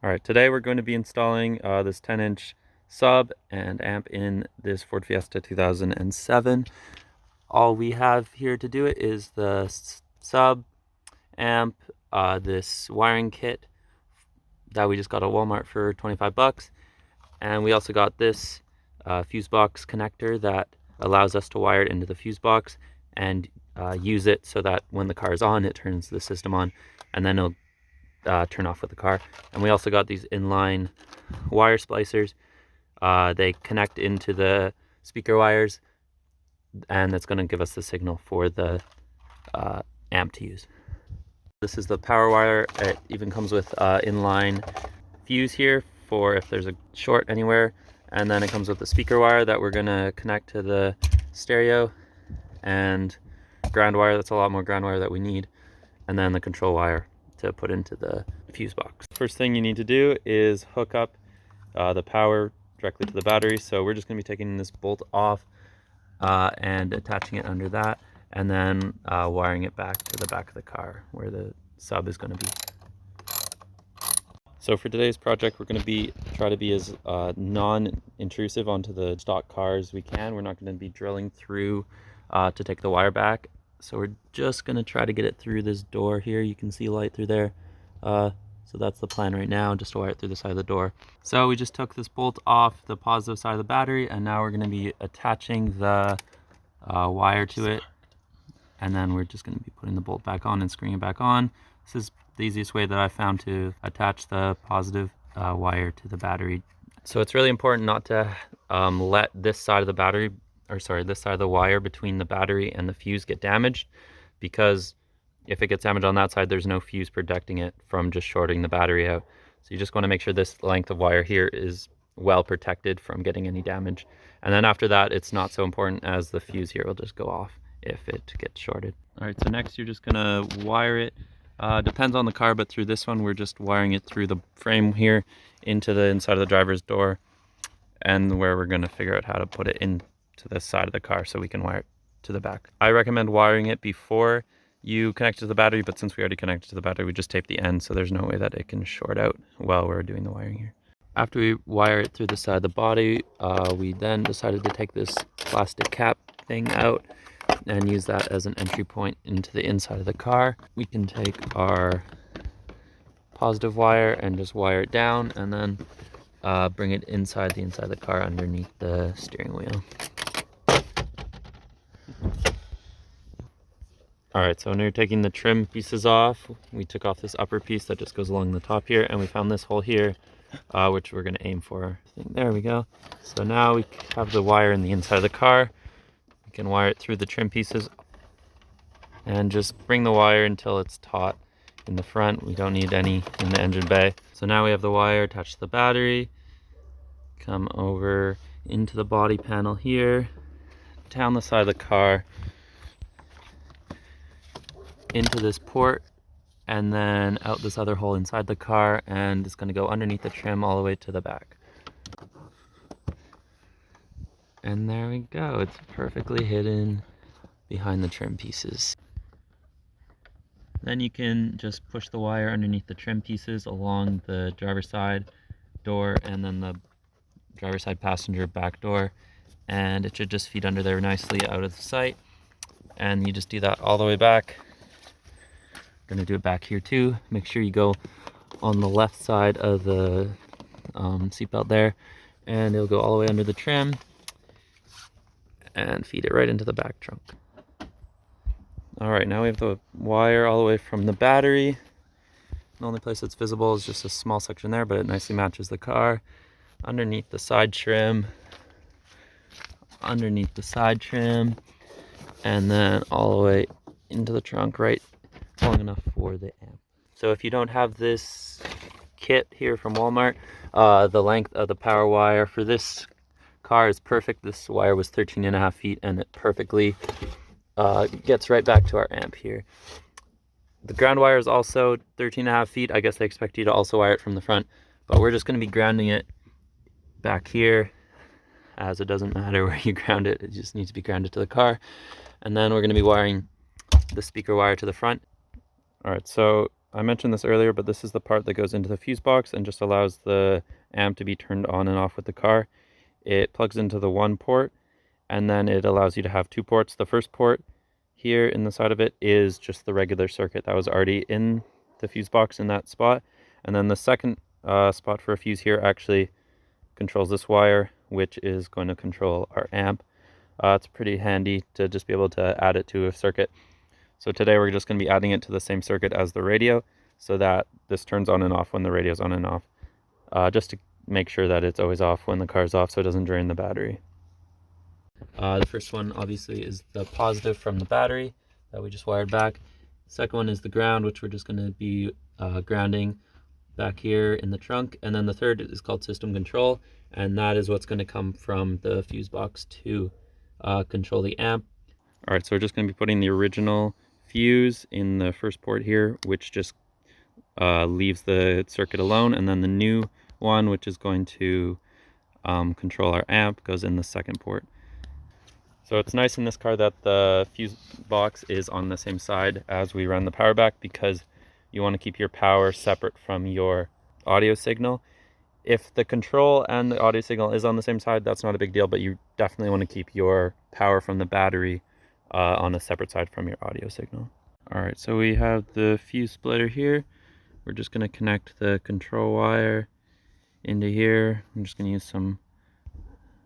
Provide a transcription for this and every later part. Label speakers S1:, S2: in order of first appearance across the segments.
S1: Alright, today we're going to be installing this 10-inch sub and amp in this Ford Fiesta 2007. All we have here to do it is the sub, amp, this wiring kit that we just got at Walmart for 25 bucks. And we also got this fuse box connector that allows us to wire it into the fuse box and use it so that when the car is on, it turns the system on, and then it'll turn off with the car. And we also got these inline wire splicers. They connect into the speaker wires, and that's going to give us the signal for the amp to use. This is the power wire. It even comes with inline fuse here for if there's a short anywhere, and then it comes with the speaker wire that we're going to connect to the stereo, and ground wire. That's a lot more ground wire that we need, and then the control wire to put into the fuse box. First thing you need to do is hook up the power directly to the battery. So we're just going to be taking this bolt off and attaching it under that, and then wiring it back to the back of the car where the sub is going to be. So for today's project, we're going to try to be as non-intrusive onto the stock car as we can. We're not going to be drilling through to take the wire back. So we're just going to try to get it through this door here. You can see light through there. So that's the plan right now, just to wire it through the side of the door. So we just took this bolt off the positive side of the battery, and now we're going to be attaching the wire to it. And then we're just going to be putting the bolt back on and screwing it back on. This is the easiest way that I found to attach the positive wire to the battery. So it's really important not to let this side of the battery, this side of the wire between the battery and the fuse get damaged, because if it gets damaged on that side, there's no fuse protecting it from just shorting the battery out. So you just want to make sure this length of wire here is well protected from getting any damage. And then after that, it's not so important, as the fuse here will just go off if it gets shorted. All right, so next you're just gonna wire it. Depends on the car, but through this one, we're just wiring it through the frame here into the inside of the driver's door, and where we're gonna figure out how to put it into the side of the car so we can wire it to the back. I recommend wiring it before you connect to the battery, but since we already connected to the battery, we just tape the end, so there's no way that it can short out while we're doing the wiring here. After we wire it through the side of the body, we then decided to take this plastic cap thing out and use that as an entry point into the inside of the car. We can take our positive wire and just wire it down, and then bring it inside of the car underneath the steering wheel. Alright, so when you're taking the trim pieces off, we took off this upper piece that just goes along the top here, and we found this hole here, which we're going to aim for. There we go. So now we have the wire in the inside of the car. We can wire it through the trim pieces and just bring the wire until it's taut in the front. We don't need any in the engine bay. So now we have the wire attached to the battery. Come over into the body panel here, down the side of the car, into this port, and then out this other hole inside the car, and it's going to go underneath the trim all the way to the back. And there we go, it's perfectly hidden behind the trim pieces. Then you can just push the wire underneath the trim pieces along the driver's side door and then the driver's side passenger back door, and it should just feed under there nicely out of sight. And you just do that all the way back. Gonna do it back here too. Make sure you go on the left side of the seatbelt there, and it'll go all the way under the trim and feed it right into the back trunk. All right, now we have the wire all the way from the battery. The only place that's visible is just a small section there, but it nicely matches the car. Underneath the side trim, and then all the way into the trunk, right long enough for the amp. So if you don't have this kit here from Walmart, the length of the power wire for this car is perfect. This wire was 13.5 feet, and it perfectly gets right back to our amp here. The ground wire is also 13.5 feet. I guess they expect you to also wire it from the front, but we're just going to be grounding it back here, as it doesn't matter where you ground it, it just needs to be grounded to the car. And then we're going to be wiring the speaker wire to the front. All right, so I mentioned this earlier, but this is the part that goes into the fuse box and just allows the amp to be turned on and off with the car. It plugs into the one port, and then it allows you to have two ports. The first port here in the side of it is just the regular circuit that was already in the fuse box in that spot. And then the second spot for a fuse here actually controls this wire, which is going to control our amp. It's pretty handy to just be able to add it to a circuit. So today we're just going to be adding it to the same circuit as the radio so that this turns on and off when the radio's on and off, just to make sure that it's always off when the car's off so it doesn't drain the battery. The first one obviously is the positive from the battery that we just wired back. The second one is the ground, which we're just going to be grounding back here in the trunk. And then the third is called system control, and that is what's going to come from the fuse box to control the amp. All right, so we're just going to be putting the original fuse in the first port here, which just leaves the circuit alone, and then the new one, which is going to control our amp, goes in the second port. So it's nice in this car that the fuse box is on the same side as we run the power back, because you want to keep your power separate from your audio signal. If the control and the audio signal is on the same side, that's not a big deal, but you definitely want to keep your power from the battery on a separate side from your audio signal. All right, so we have the fuse splitter here. We're just going to connect the control wire into here. I'm just going to use some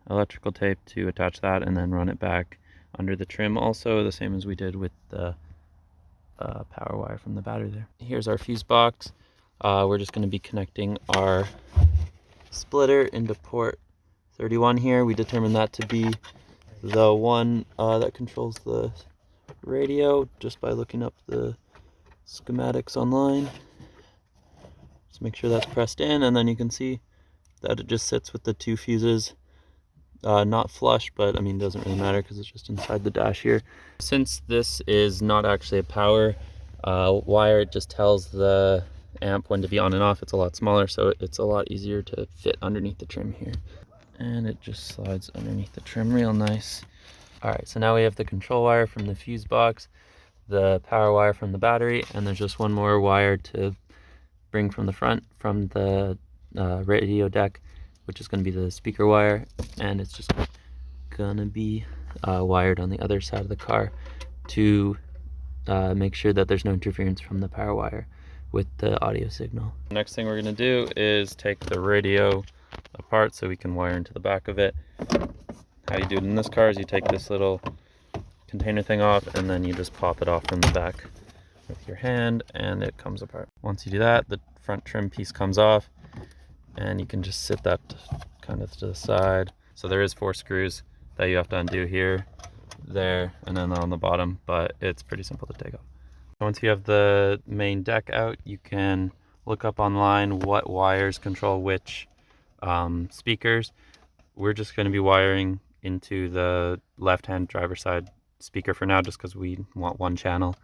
S1: electrical tape to attach that and then run it back under the trim, also the same as we did with the power wire from the battery there. Here's our fuse box. We're just going to be connecting our splitter into port 31 here. We determined that to be the one that controls the radio just by looking up the schematics online. Just make sure that's pressed in, and then you can see that it just sits with the two fuses, not flush, but I mean, it doesn't really matter because it's just inside the dash here. Since this is not actually a power wire, it just tells the amp when to be on and off. It's a lot smaller, so it's a lot easier to fit underneath the trim here. And it just slides underneath the trim real nice. All right, so now we have the control wire from the fuse box, the power wire from the battery, and there's just one more wire to bring from the front from the radio deck, which is going to be the speaker wire, and it's just going to be wired on the other side of the car to make sure that there's no interference from the power wire with the audio signal. Next thing we're going to do is take the radio apart so we can wire into the back of it. How you do it in this car is you take this little container thing off, and then you just pop it off from the back with your hand, and it comes apart. Once you do that, the front trim piece comes off, and you can just sit that kind of to the side. So there is 4 screws that you have to undo here, there, and then on the bottom, but it's pretty simple to take off. Once you have the main deck out, you can look up online what wires control which speakers. We're just going to be wiring into the left-hand driver's side speaker for now, just because we want one channel.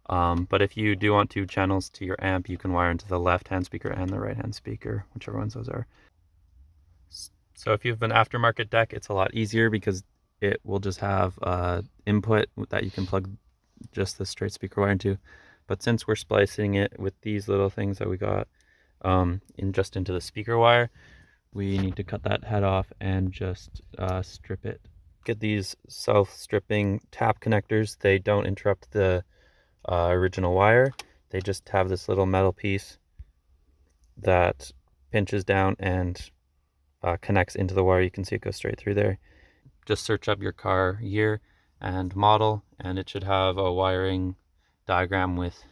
S1: But if you do want 2 channels to your amp, you can wire into the left-hand speaker and the right-hand speaker, whichever ones those are. So if you have an aftermarket deck, it's a lot easier because it will just have input that you can plug just the straight speaker wire into. But since we're splicing it with these little things that we got into the speaker wire, we need to cut that head off and just strip it. Get these self-stripping tap connectors. They don't interrupt the original wire. They just have this little metal piece that pinches down and connects into the wire. You can see it goes straight through there. Just search up your car year and model, and it should have a wiring diagram with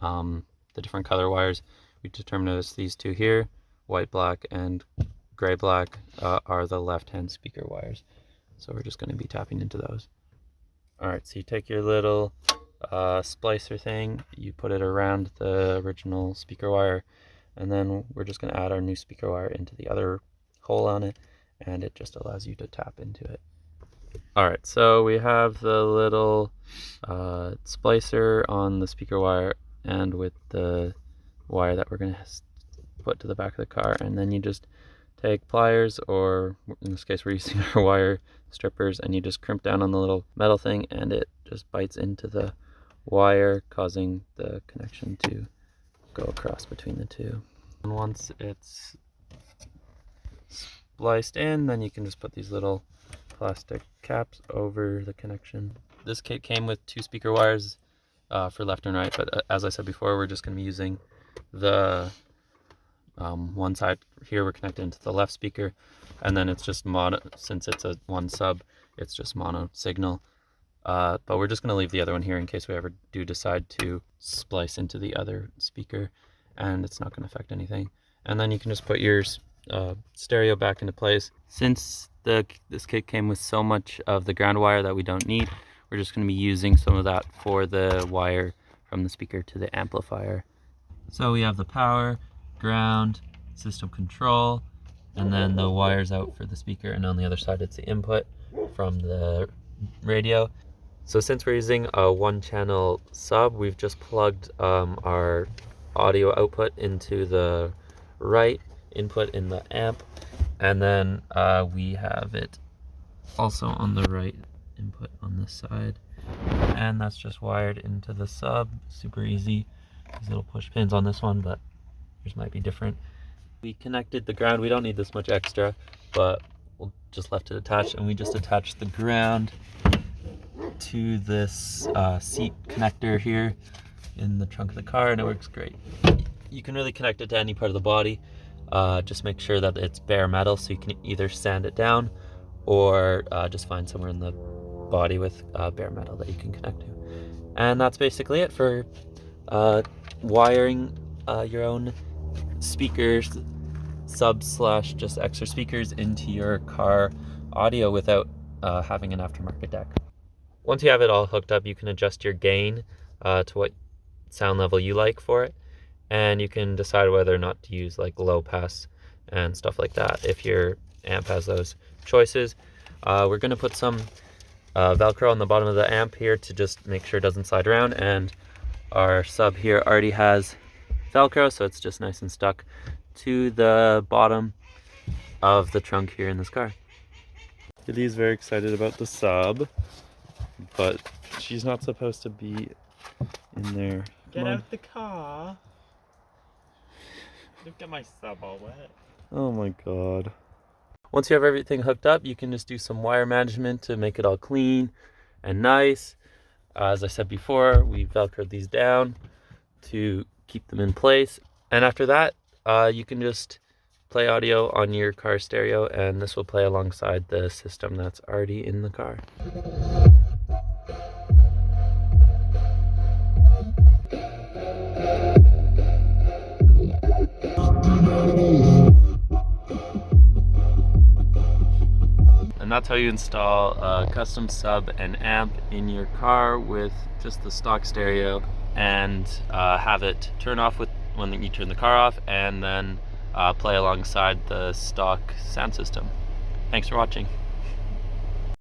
S1: the different color wires. We determined as these 2 here, white, black, and gray, black, are the left-hand speaker wires. So we're just going to be tapping into those. All right, so you take your little splicer thing, you put it around the original speaker wire, and then we're just going to add our new speaker wire into the other hole on it, and it just allows you to tap into it. All right, so we have the little splicer on the speaker wire and with the wire that we're going to put to the back of the car, and then you just take pliers, or in this case we're using our wire strippers, and you just crimp down on the little metal thing, and it just bites into the wire, causing the connection to go across between the two. And once it's spliced in, then you can just put these little plastic caps over the connection. This kit came with 2 speaker wires for left and right, but as I said before, we're just going to be using the one side here. We're connected into the left speaker, and then it's just mono, since it's a one sub, it's just mono signal. But we're just going to leave the other one here in case we ever do decide to splice into the other speaker, and it's not going to affect anything. And then you can just put your stereo back into place. Since this kit came with so much of the ground wire that we don't need, we're just going to be using some of that for the wire from the speaker to the amplifier. So we have the power, ground, system control, and then the wires out for the speaker, and on the other side it's the input from the radio. So since we're using a 1-channel sub, we've just plugged our audio output into the right input in the amp, and then we have it also on the right input on this side, and that's just wired into the sub. Super easy. These little push pins on this one, but yours might be different. We connected the ground. We don't need this much extra, but we'll just left it attached, and we just attached the ground to this seat connector here in the trunk of the car, and it works great. You can really connect it to any part of the body. Just make sure that it's bare metal, so you can either sand it down or just find somewhere in the body with bare metal that you can connect to. And that's basically it for wiring your own speakers, subs / just extra speakers into your car audio without having an aftermarket deck. Once you have it all hooked up, you can adjust your gain to what sound level you like for it, and you can decide whether or not to use like low pass and stuff like that if your amp has those choices. We're going to put some Velcro on the bottom of the amp here to just make sure it doesn't slide around, and our sub here already has Velcro, so it's just nice and stuck to the bottom of the trunk here in this car. Kitty's very excited about the sub, but she's not supposed to be in there.
S2: Get out the car. Look at my sub all wet.
S1: Oh my god. Once you have everything hooked up, you can just do some wire management to make it all clean and nice. As I said before, we Velcroed these down to keep them in place. And after that, you can just play audio on your car stereo, and this will play alongside the system that's already in the car. And that's how you install a custom sub and amp in your car with just the stock stereo, and have it turn off when you turn the car off, and then play alongside the stock sound system. Thanks for watching.